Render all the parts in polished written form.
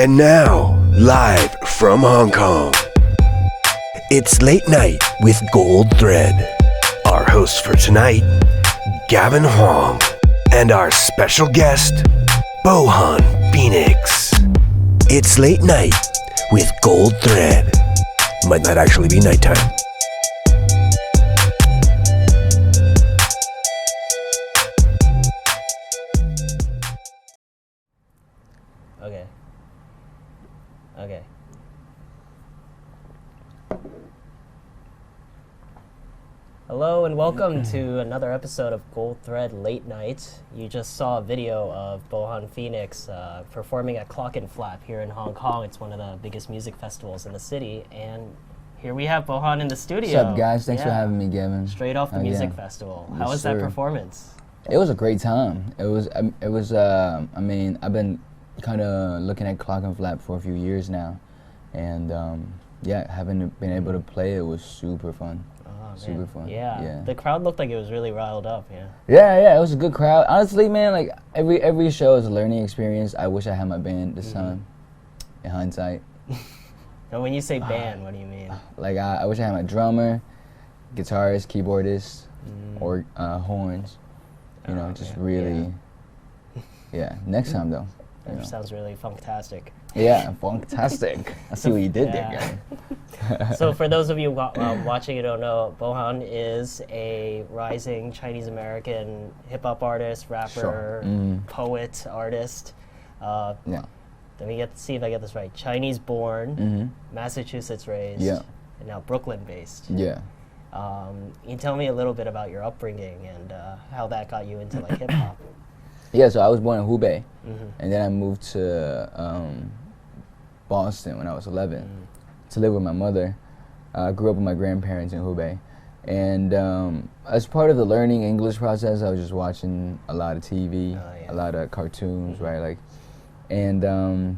And now, live from Hong Kong, it's Late Night with Goldthread. Our hosts for tonight, Gavin Huang, and our special guest, Bohan Phoenix. It's Late Night with Goldthread. Might not actually be nighttime. Okay. Hello and welcome to another episode of Goldthread Late Night. You just saw a video of Bohan Phoenix performing at Clock and Flap here in Hong Kong. It's one of the biggest music festivals in the city, and here we have Bohan in the studio. What's up, guys? Thanks for having me, Gavin. Straight off the music festival. How was that performance? It was a great time. It was. I mean, I've been kind of looking at Clock and Flap for a few years now, and having been able to play it was super fun. Super fun. Yeah. The crowd looked like it was really riled up. Yeah, it was a good crowd. Honestly, man, like every show is a learning experience. I wish I had my band this time. In hindsight. And when you say band, what do you mean? Like I wish I had my drummer, guitarist, keyboardist, or horns. You know, just really. Yeah. Next time though. That sounds really funktastic. Yeah, funktastic. I see what you did there, guy. So for those of you watching who don't know, Bohan is a rising Chinese-American hip-hop artist, rapper, poet, artist. Let me see if I get this right. Chinese-born, Massachusetts raised, and now Brooklyn-based. Yeah. Can you tell me a little bit about your upbringing and how that got you into like hip-hop? Yeah, so I was born in Hubei, and then I moved to Boston when I was 11 to live with my mother. I grew up with my grandparents in Hubei, and as part of the learning English process, I was just watching a lot of TV, a lot of cartoons, right? Like, and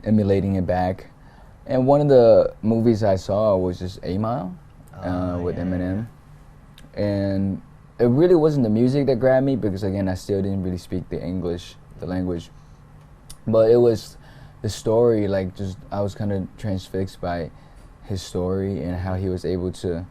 emulating it back. And one of the movies I saw was just 8 Mile with Eminem, and it really wasn't the music that grabbed me because, again, I still didn't really speak the language. But it was the story, like, just I was kind of transfixed by his story and how he was able to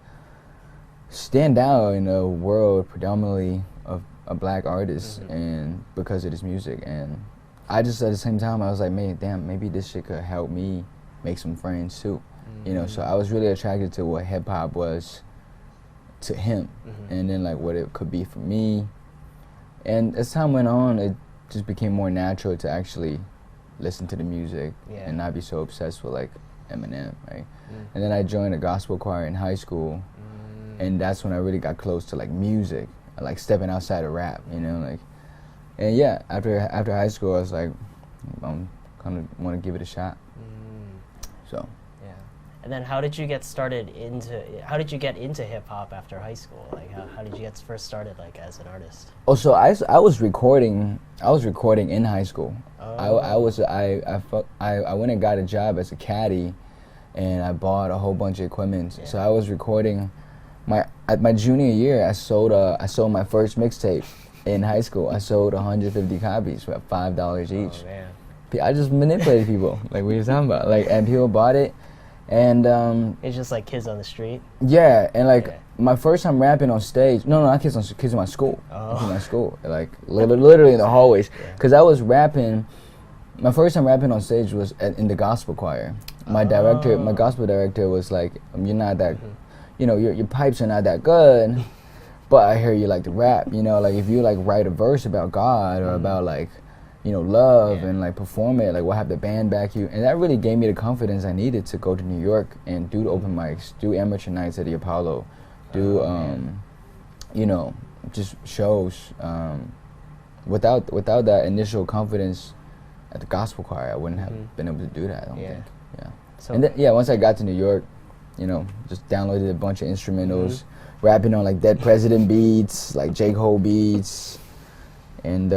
stand out in a world predominantly of black artists and because of his music. And I just, at the same time, I was like, man, damn, maybe this shit could help me make some friends too. You know, so I was really attracted to what hip-hop was to him, and then like what it could be for me. And as time went on, it just became more natural to actually listen to the music and not be so obsessed with like Eminem, right? And then I joined a gospel choir in high school, and that's when I really got close to like music, like stepping outside of rap, you know, like. And yeah, after high school, I was like, I'm kind of want to give it a shot. So. And then how did you get into hip hop after high school? Like how did you get first started like as an artist? Oh, so I was recording in high school. I went and got a job as a caddy, and I bought a whole bunch of equipment. So I was recording at my junior year. I sold my first mixtape in high school. I sold 150 copies for $5 each. Oh man. I just manipulated people. Like, what are you talking about? Like, and people bought it. And it's just like kids on the street. Yeah, and like my first time rapping on stage. No, not kids in my school. In my school, like literally in the hallways. Because I was rapping. My first time rapping on stage was in the gospel choir. My gospel director was like, "You're not that, you know, your pipes are not that good, but I hear you like to rap. You know, like if you like write a verse about God or about like, you know, love and like perform it, like we'll have the band back you." And that really gave me the confidence I needed to go to New York and do the open mics, do amateur nights at the Apollo, do you know, just shows. Without that initial confidence at the gospel choir, I wouldn't have been able to do that, I don't think. Yeah. So, and then, once I got to New York, you know, just downloaded a bunch of instrumentals, rapping on like Dead President beats, like J. Cole beats. And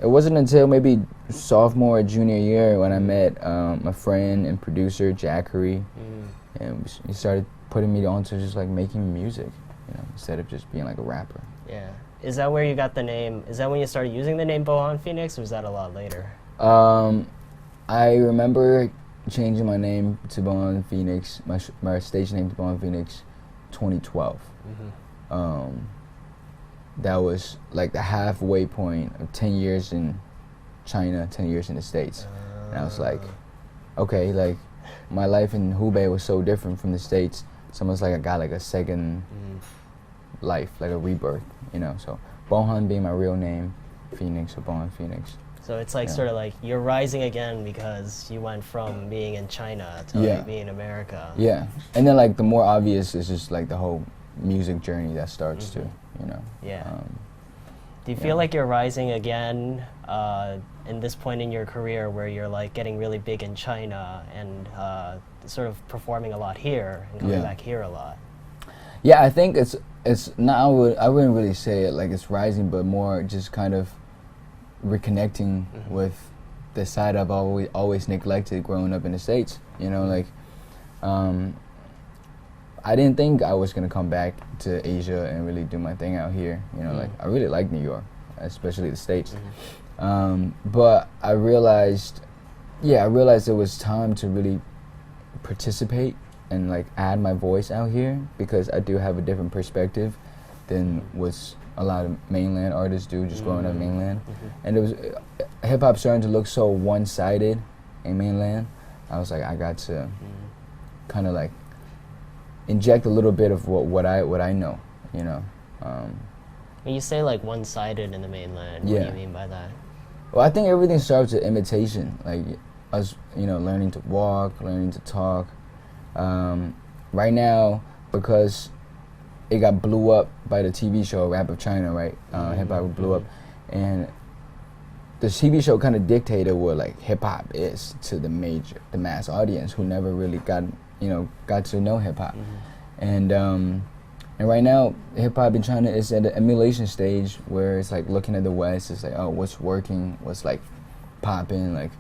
it wasn't until maybe sophomore or junior year when I met my friend and producer, Jackery, and he started putting me onto just like making music, you know, instead of just being like a rapper. Yeah. Is that where you got the name? Is that when you started using the name Bohan Phoenix, or was that a lot later? I remember changing my name to Bohan Phoenix, my stage name to Bohan Phoenix, 2012. That was like the halfway point of 10 years in China, 10 years in the States. And I was like, okay, like my life in Hubei was so different from the States. It's almost like I got like a second life, like a rebirth, you know. So Bohan being my real name, Phoenix, or Bohan Phoenix. So it's like sort of like you're rising again because you went from being in China to like being in America. Yeah, and then like the more obvious is just like the whole music journey that starts to, you know. Yeah. Do you feel like you're rising again in this point in your career where you're like getting really big in China and sort of performing a lot here and coming back here a lot? Yeah, I think it's not. I wouldn't really say it like it's rising, but more just kind of reconnecting with the side I've always neglected growing up in the States. You know, like I didn't think I was gonna come back to Asia and really do my thing out here. You know, like I really like New York, especially the States. But I realized it was time to really participate and like add my voice out here, because I do have a different perspective than what's a lot of mainland artists do, just growing up mainland. And it was hip hop starting to look so one-sided in mainland. I was like, I got to kind of like inject a little bit of what I know, you know. When you say like one-sided in the mainland, what do you mean by that? Well, I think everything starts with imitation, like us, you know, learning to walk, learning to talk. Right now, because it got blew up by the TV show Rap of China, right? Hip hop blew up, and the TV show kind of dictated what like hip hop is to the mass audience who never really got to know hip hop. And right now, hip hop in China is at the emulation stage where it's like looking at the West. It's like, oh, what's working? What's like popping? Like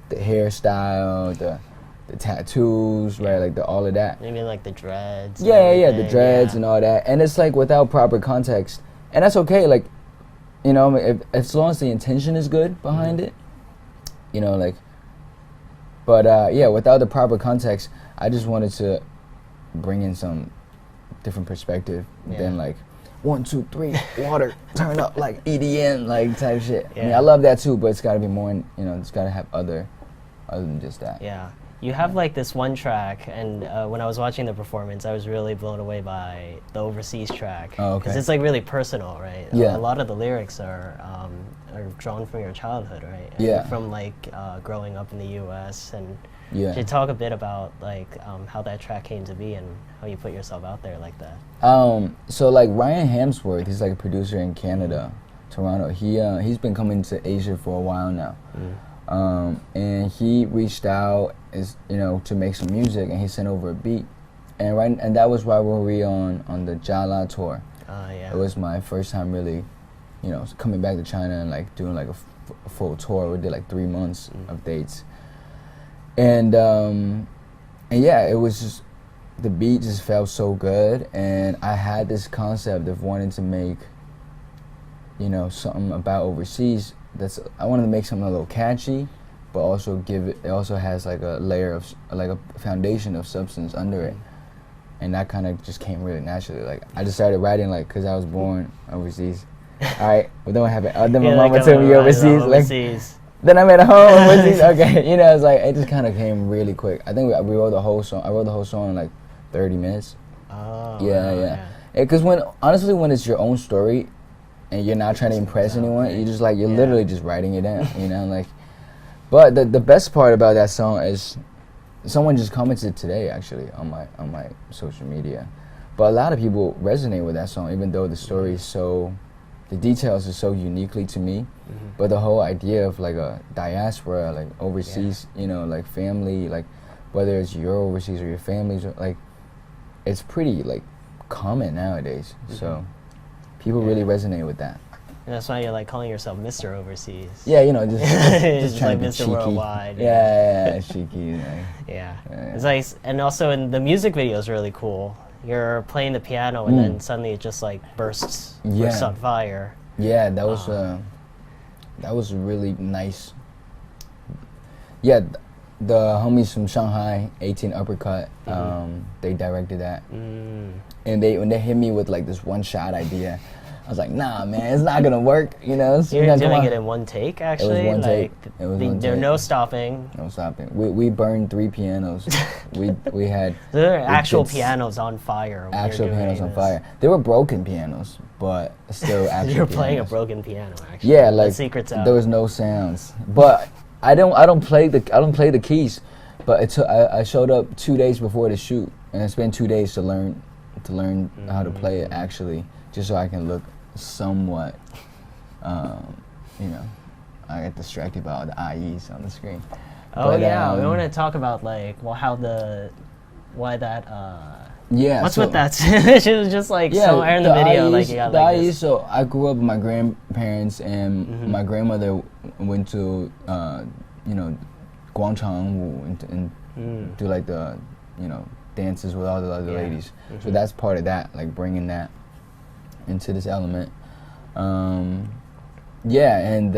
the hairstyle, the tattoos, right? Like all of that. Maybe like the dreads. Yeah, the dreads and all that. And it's like without proper context, and that's okay. Like, you know, as long as the intention is good behind it, you know, like. But without the proper context, I just wanted to bring in some different perspective than like 1, 2, 3, water, turn up, like EDM, like type shit. I mean, I love that too, but it's got to be more, you know, it's got to have other than just that. Yeah. You have like this one track, and when I was watching the performance, I was really blown away by the overseas track. Oh, okay. Because it's like really personal, right? Yeah. A lot of the lyrics are drawn from your childhood, right? And yeah. From like growing up in the U.S. and yeah. Could you talk a bit about like how that track came to be and how you put yourself out there like that? So like Ryan Hemsworth, he's like a producer in Canada, Toronto. He's been coming to Asia for a while now. And he reached out to make some music, and he sent over a beat, and that was rivalry on the Jala tour. Yeah. It was my first time really, you know, coming back to China and like doing like a full tour. We did like 3 months of dates, and yeah, it was just, the beat just felt so good, and I had this concept of wanting to make, you know, something about overseas. I wanted to make something a little catchy, but also it also has like a layer of, like a foundation of substance under it. And that kind of just came really naturally. Like, I just started writing, like, because I was born overseas. All right, well, then what happened? Then my mama told me overseas. Like, then I'm at home overseas. Okay, you know, it's like, it just kind of came really quick. I think we wrote the whole song. I wrote the whole song in like 30 minutes. Oh. Yeah. Because honestly, when it's your own story, and you're not trying to impress anyone, you're just like, you're literally just writing it down, you know, like. But the best part about that song is, someone just commented today actually on my social media, but a lot of people resonate with that song, even though the story is the details are so uniquely to me, but the whole idea of like a diaspora, like overseas, you know, like family, like whether it's your overseas or your family's, like it's pretty like common nowadays, so. People really resonate with that. And that's why you're like calling yourself Mr. Overseas. Yeah, you know, just trying like to be Mr. cheeky. Worldwide. Yeah, cheeky. Like, yeah. It's nice, and also in the music video is really cool. You're playing the piano, and then suddenly it just like bursts on fire. Yeah, that was really nice. Yeah, the homies from Shanghai, 18 Uppercut, they directed that. And when they hit me with like this one shot idea, I was like, nah, man, it's not gonna work, you know? You're doing it in one take, actually? It was one take. It was one There's take. no stopping. No stopping. We burned 3 pianos. we had... There are actual pianos on fire. Actual pianos on fire. They were broken pianos, but still actual You're pianos. playing a broken piano, actually. Yeah, like the secret's out. there was no sounds. But I don't play the keys. But I showed up 2 days before the shoot, and I spent 2 days to learn how to play it actually, just so I can look somewhat, you know, I get distracted by all the IEs on the screen. Oh, but, yeah, we want to talk about like, well, why that. Yeah. What's with that? She was just like somewhere in the video, IEs, like you got the like IEs. this. So I grew up with my grandparents, and my grandmother went to, you know, Guangchang and do like the, you know, dances with all the other ladies. So that's part of that, like bringing that into this element. Yeah, and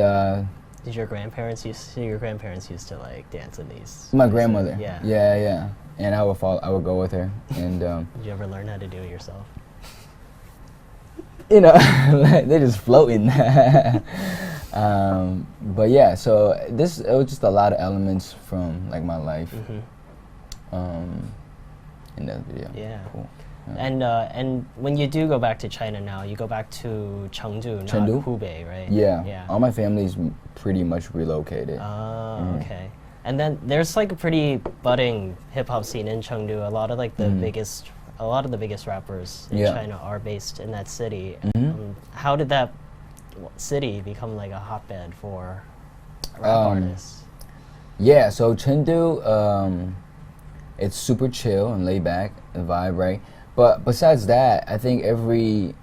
Did your grandparents used to like dance in these? my grandmother. Yeah. Yeah. And I would go with her. And did you ever learn how to do it yourself? you know, they're just floating. But yeah, so it was just a lot of elements from like my life in that video. Yeah. Cool. Yeah. And when you do go back to China now, you go back to Chengdu, not Hubei, right? Yeah. All my family's pretty much relocated. Oh, okay. And then there's like a pretty budding hip hop scene in Chengdu. A lot of like the biggest rappers in China are based in that city. How did that city become like a hotbed for rap artists? Yeah, so Chengdu, it's super chill and laid back, the vibe, right? But besides that, I think every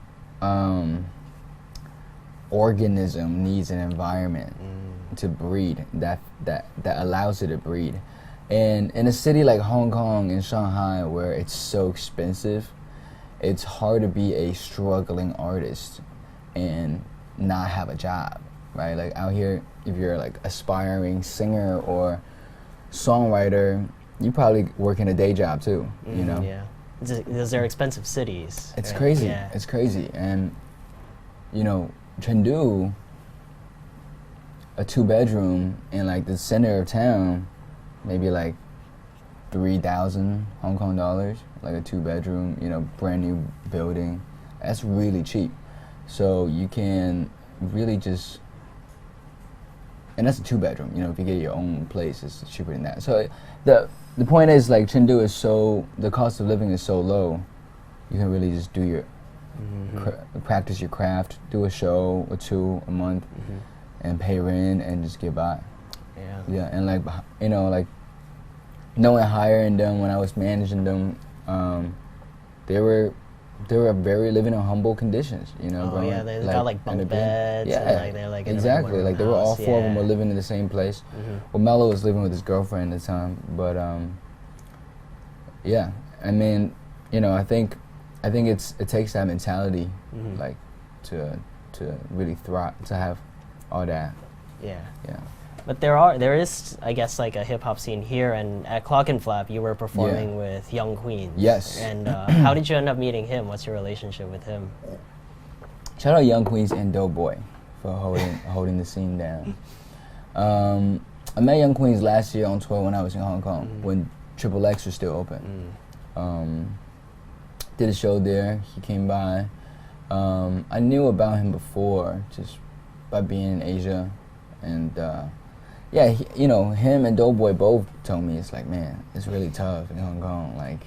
organism needs an environment to breed that allows it to breed. And in a city like Hong Kong and Shanghai, where it's so expensive, it's hard to be a struggling artist and not have a job, right? Like out here, if you're like aspiring singer or songwriter, you probably work in a day job too, you know? Yeah. Those are expensive cities. It's right? crazy. Yeah. It's crazy. And, you know, Chengdu, a 2-bedroom in like the center of town, maybe like 3,000 Hong Kong dollars, like a 2-bedroom, you know, brand new building. That's really cheap. So you can really just, and that's a 2-bedroom, you know, if you get your own place, it's cheaper than that. So the point is, like, Chengdu is the cost of living is so low, you can really just do your, practice your craft, do a show or two a month, and pay rent and just get by. Yeah. Yeah, and like, you know, like, knowing hiring them when I was managing them, they were very living in humble conditions, you know. Oh yeah, they got like bunk beds. Yeah, and, like, they're like exactly. Like they were all four of them were living. living in the same place. Well, Mello was living with his girlfriend at the time, but yeah. I mean, you know, I think it takes that mentality, like, to really thrive, to have all that. Yeah. Yeah. But there is, I guess, like a hip hop scene here, and at Clock and Flap, you were performing with Young Queens. Yes. And how did you end up meeting him? What's your relationship with him? Shout out Young Queens and Doughboy for holding the scene down. I met Young Queens last year on tour when I was in Hong Kong, when Triple X was still open. Did a show there. He came by. I knew about him before, just by being in Asia, and yeah, you know, him and Doughboy both told me, it's like, man, it's really tough in Hong Kong. Like,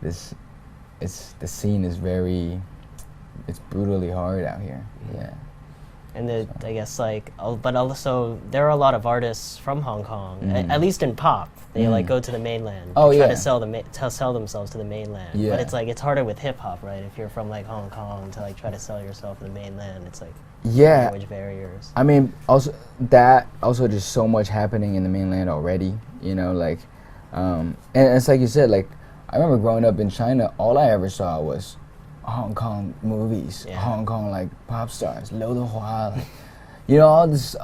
the scene is it's brutally hard out here. Yeah. And I guess, like, but also there are a lot of artists from Hong Kong, at least in pop. They like go to the mainland, try to sell themselves to the mainland. Yeah. But it's like, it's harder with hip hop, right? If you're from like Hong Kong to like try to sell yourself to the mainland, it's like language barriers. I mean, also just so much happening in the mainland already, you know, like, and it's like you said, like, I remember growing up in China, all I ever saw was Hong Kong movies, Hong Kong like pop stars, Liu Dehua, like, you know, all this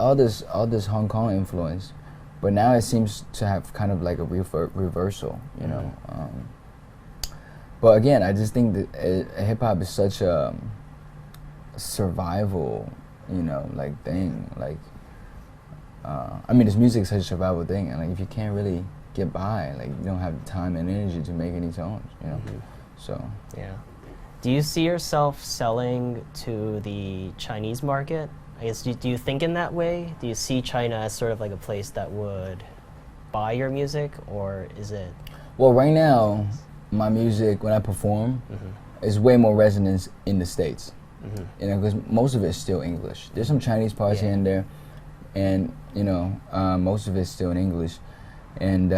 Hong Kong influence. But now it seems to have kind of like a reversal, you know. But again, I just think that hip hop is such a survival, you know, like thing. Like, I mean, this music is such a survival thing, and like if you can't really get by, like you don't have the time and energy to make any songs, you know. So yeah. Do you see yourself selling to the Chinese market? I guess, do you think in that way? Do you see China as sort of like a place that would buy your music, or is it? Well, right now, my music, when I perform, is way more resonance in the States. You know, because most of it is still English. There's some Chinese parts here and there, and you know, most of it's still in English. And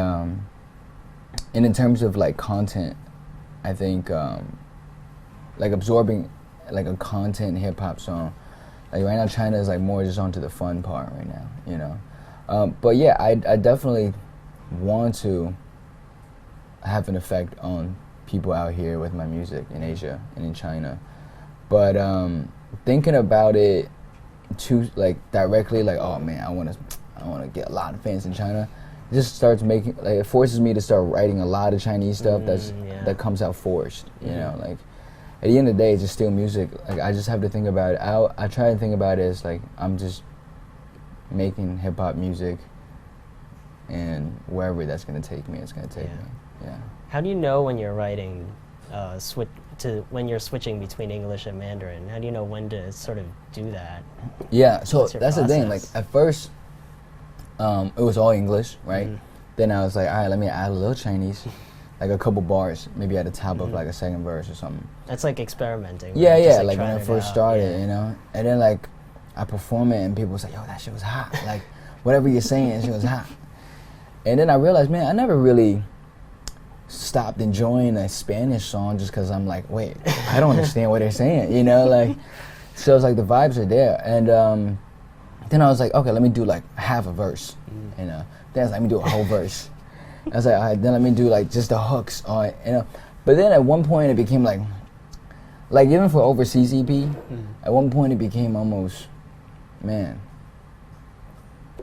in terms of like content, I think like absorbing like a content hip hop song. Like right now, China is like more just onto the fun part right now, you know. But yeah, I definitely want to have an effect on people out here with my music in Asia and in China. But thinking about it too, like directly, like oh man, I want to get a lot of fans in China. It just starts making like it forces me to start writing a lot of Chinese stuff that comes out forced, you know, like. At the end of the day, it's just still music. Like I just have to think about it. I try to think about it as like I'm just making hip hop music, and wherever that's gonna take me, it's gonna take me. Yeah. How do you know when you're writing, when you're switching between English and Mandarin? How do you know when to sort of do that? Yeah. So that's the thing. Like at first, it was all English, right? Then I was like, all right, let me add a little Chinese. Like a couple bars, maybe at the top of like a second verse or something. That's like experimenting. Yeah, right? yeah, like when I first started, you know? And then like, I perform it and people say, yo, that shit was hot. Like, whatever you're saying, shit was hot. And then I realized, man, I never really stopped enjoying a Spanish song just because I'm like, wait, I don't understand what they're saying, you know? Like, so it's like the vibes are there. And then I was like, okay, let me do like half a verse, you know? Then I was like, let me do a whole verse. I was like, all right, then let me do like just the hooks on it, you know. But then at one point it became like even for overseas EP, at one point it became almost, man,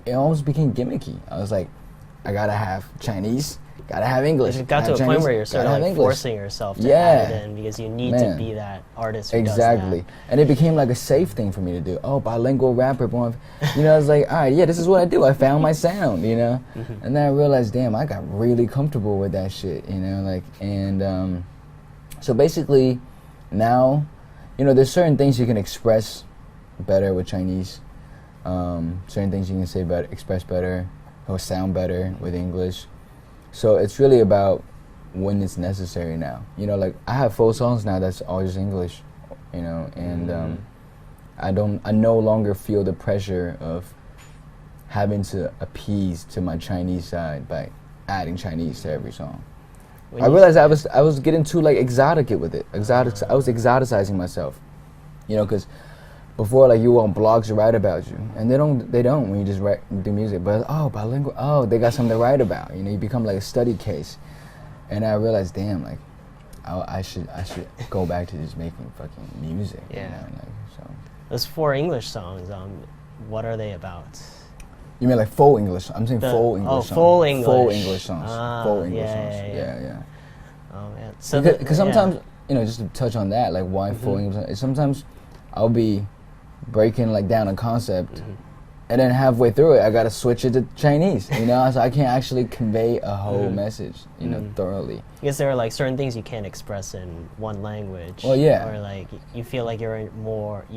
it almost became gimmicky. I was like, I gotta have Chinese, gotta have English. It got to a point where you're sort of like forcing yourself to add it in because you need to be that artist who does that. And it became like a safe thing for me to do. Oh, bilingual rapper, Bohan. You know, I was like, all right, yeah, this is what I do. I found my sound, you know? And then I realized, damn, I got really comfortable with that shit, you know? Like, and so basically now, you know, there's certain things you can express better with Chinese. Certain things you can say better, express better, or sound better with English. So it's really about when it's necessary now. You know, like I have full songs now that's all just English, you know, and I no longer feel the pressure of having to appease to my Chinese side by adding Chinese to every song. I realized I was getting too like exotic with it. I was exoticizing myself, you know, because before, like, you want blogs to write about you, and they don't when you just do music. But bilingual, they got something to write about. You know, you become like a study case. And I realized, damn, like, I should go back to just making fucking music. Yeah. You know, like, so. Those 4 English songs, what are they about? You mean like full English? I'm saying full English songs. Full English. Full English songs. Full English songs. Yeah. Oh man. So because sometimes, you know, just to touch on that, like why full English? Sometimes I'll be breaking like down a concept, and then halfway through it, I gotta switch it to Chinese. You know, so I can't actually convey a whole message, you know, thoroughly. I guess there are like certain things you can't express in one language. Well, yeah. Or like you feel like you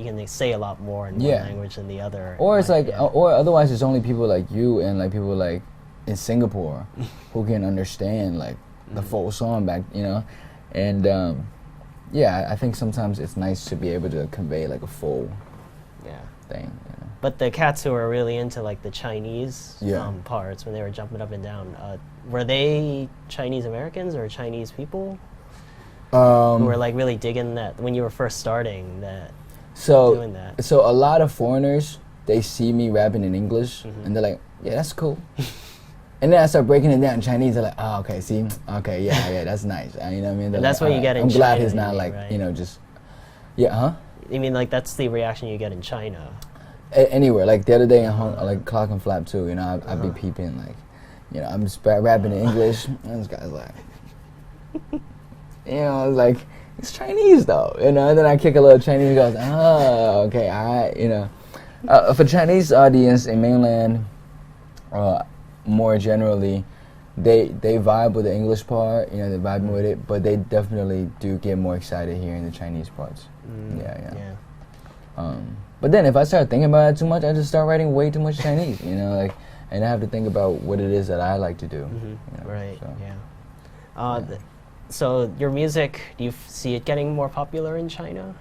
can say a lot more in one language than the other. Or it's like, or otherwise, it's only people like you and like people like in Singapore who can understand like the full song back, you know, and I think sometimes it's nice to be able to convey like a full thing, you know. But the cats who were really into like the Chinese parts when they were jumping up and down, were they Chinese Americans or Chinese people who were like really digging that when you were first starting that? Doing that. So a lot of foreigners, they see me rapping in English and they're like, yeah, that's cool. And then I start breaking it down in Chinese. They're like, oh, okay, see, okay, yeah, that's nice. You know what I mean? And that's what you get in China. I'm glad China, he's not like, right? You know, just, yeah, huh? You mean like that's the reaction you get in China? Anywhere. Like the other day in like Clock and Flap too. You know, I'd be peeping like, you know, I'm just rapping in English, and this guy's like, you know, like it's Chinese though. You know, and then I kick a little Chinese. He goes, oh, okay, all right. You know, for Chinese audience in mainland, more generally, they vibe with the English part, you know, they're vibing with it, but they definitely do get more excited hearing the Chinese parts. Yeah. But then if I start thinking about it too much, I just start writing way too much Chinese, you know, like, and I have to think about what it is that I like to do. You know, right, so. Yeah. So your music, do you see it getting more popular in China?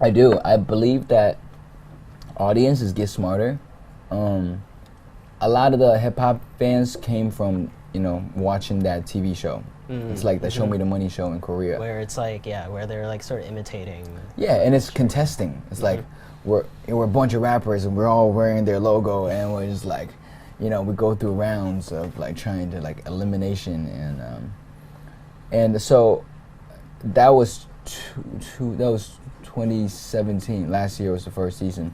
I do. I believe that audiences get smarter. A lot of the hip-hop fans came from, you know, watching that TV show. It's like the Show Me the Money show in Korea. Where it's like, where they're like sort of imitating. Yeah, and it's contesting. It's like we're a bunch of rappers and we're all wearing their logo and we're just like, you know, we go through rounds of like trying to like elimination and so that was 2017. Last year was the first season.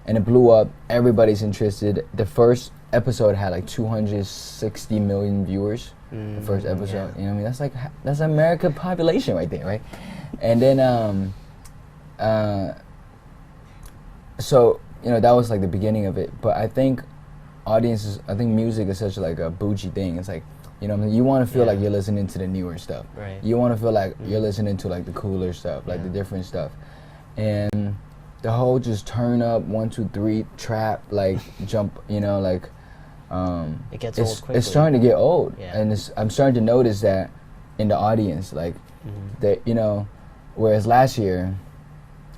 And it blew up. Everybody's interested. The first episode had like 260 million viewers. The first episode, you know what I mean? That's America population right there, right? And then, so you know that was like the beginning of it. But I think music is such like a bougie thing. It's like, you know what I mean? You want to feel like you're listening to the newer stuff. Right. You want to feel like you're listening to like the cooler stuff, like the different stuff, and the whole just turn up 1, 2, 3 trap like jump, you know, like. It gets old quickly. It's starting to get old, and I'm starting to notice that in the audience, like that, you know, whereas last year,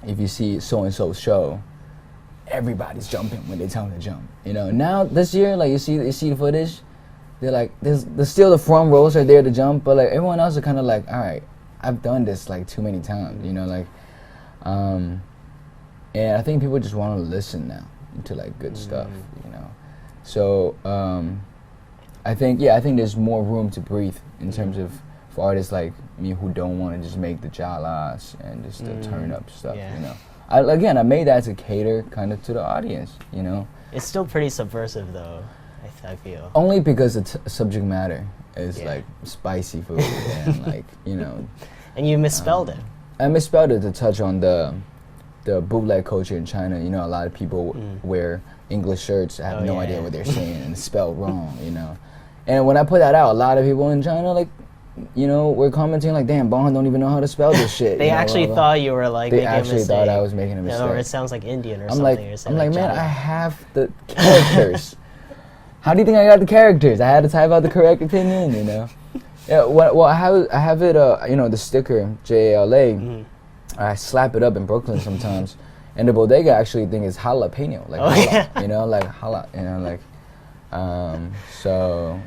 if you see so and so's show, everybody's jumping when they tell them to jump. You know, now this year, like you see the footage, they're like, there's still the front rows are there to jump, but like everyone else are kind of like, all right, I've done this like too many times, you know, like, and I think people just want to listen now to like good stuff, you know. So I think there's more room to breathe in terms of for artists like me who don't want to just make the jalas and just the turn up stuff. You know, I made that to cater kind of to the audience. You know, it's still pretty subversive though. I feel only because the subject matter is like spicy food and like, you know. And you misspelled it. I misspelled it to touch on the bootleg culture in China. You know, a lot of people wear English shirts, have no idea what they're saying and it's spelled wrong, you know. And when I put that out, a lot of people in China, like, you know, were commenting like, damn, Bohan don't even know how to spell this shit. They actually thought you were like making a mistake. They actually thought I was making a mistake. Or it sounds like Indian or something. I'm like, man, I have the characters. How do you think I got the characters? I had to type out the correct opinion, you know. Yeah, well, I have it, you know, the sticker, JALA. I slap it up in Brooklyn sometimes. And the bodega actually think it's jalapeno, like you know, like jala, you know, like, so,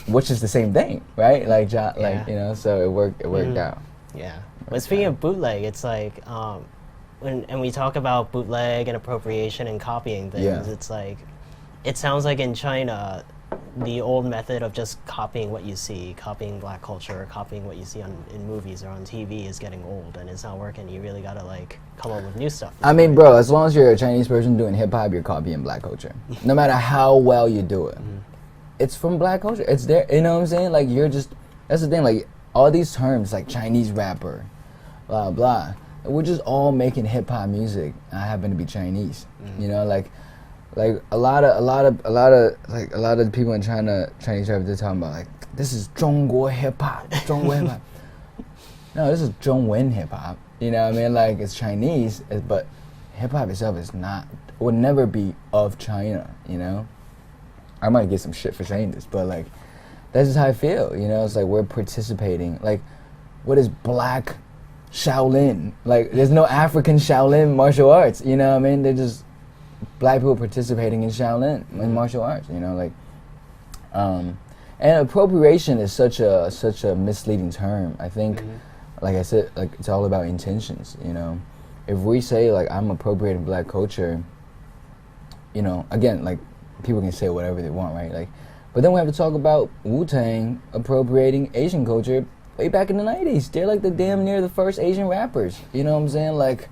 which is the same thing, right? Like, like, you know, so it worked out. Yeah. But speaking of bootleg, it's like, when we talk about bootleg and appropriation and copying things, it's like, it sounds like in China, the old method of just copying what you see, copying black culture, copying what you see in movies or on TV is getting old and it's not working. You really gotta like come up with new stuff. I mean, bro, as long as you're a Chinese person doing hip hop, you're copying black culture. No matter how well you do it, it's from black culture. It's there. You know what I'm saying? Like that's the thing. Like all these terms, like Chinese rapper, blah blah. We're just all making hip hop music. I happen to be Chinese. You know, like a lot of people in China, Chinese rap, they're talking about like, this is 中国 hip hop, 中国 hip hop. No, this is 中文 hip hop. You know what I mean? Like it's Chinese, but hip hop itself is not, would never be of China. You know, I might get some shit for saying this, but like that's just how I feel. You know, it's like we're participating. Like, what is black Shaolin? Like, there's no African Shaolin martial arts. You know what I mean? They're just black people participating in Shaolin, in martial arts, you know, like, and appropriation is such a misleading term. I think, like I said, like it's all about intentions, you know. If we say like I'm appropriating black culture, you know, again, like people can say whatever they want, right? Like, but then we have to talk about Wu-Tang appropriating Asian culture way back in the 90s. They're like the damn near the first Asian rappers, you know what I'm saying? Like,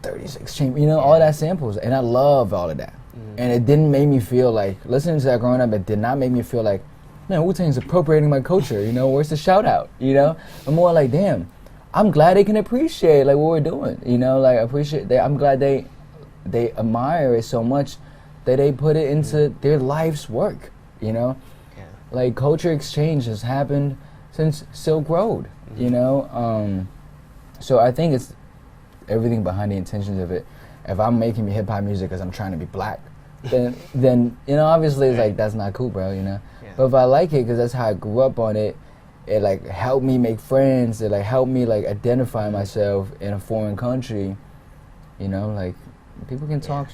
36 chamber, all that samples, and I love all of that. And it didn't make me feel like, listening to that growing up, it did not make me feel like, man, Wu-Tang's appropriating my culture, where's the shout out, I'm more like, damn, I'm glad they can appreciate like what we're doing, I'm glad they admire it so much that they put it into their life's work, Like culture exchange has happened since Silk Road, so I think it's everything behind the intentions of it. If I'm making hip hop music because I'm trying to be black, then obviously it's like that's not cool, bro. But if I like it because that's how I grew up on it, it like helped me make friends. It like helped me like identify myself in a foreign country. Like people can talk.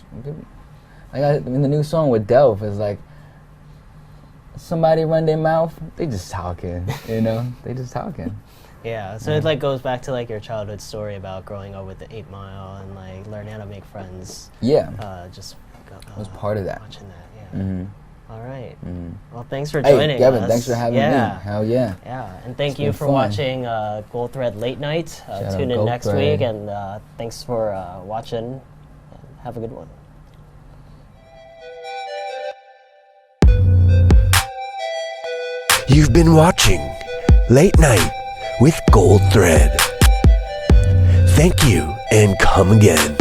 In the new song with Delph, it's like somebody run their mouth. They just talking. They just talking. Yeah, so it like goes back to like your childhood story about growing up with the 8 Mile and like learning how to make friends. Yeah. I was part of that. Watching that, yeah. All right. Well, thanks for Hey, joining Gavin, us. thanks for having me. Hell yeah. Yeah, and thank It's you been for fun. watching Goldthread Late Night. Tune in next Goldthread. week, and thanks for watching. Have a good one. You've been watching Late Night with Goldthread. Thank you and come again.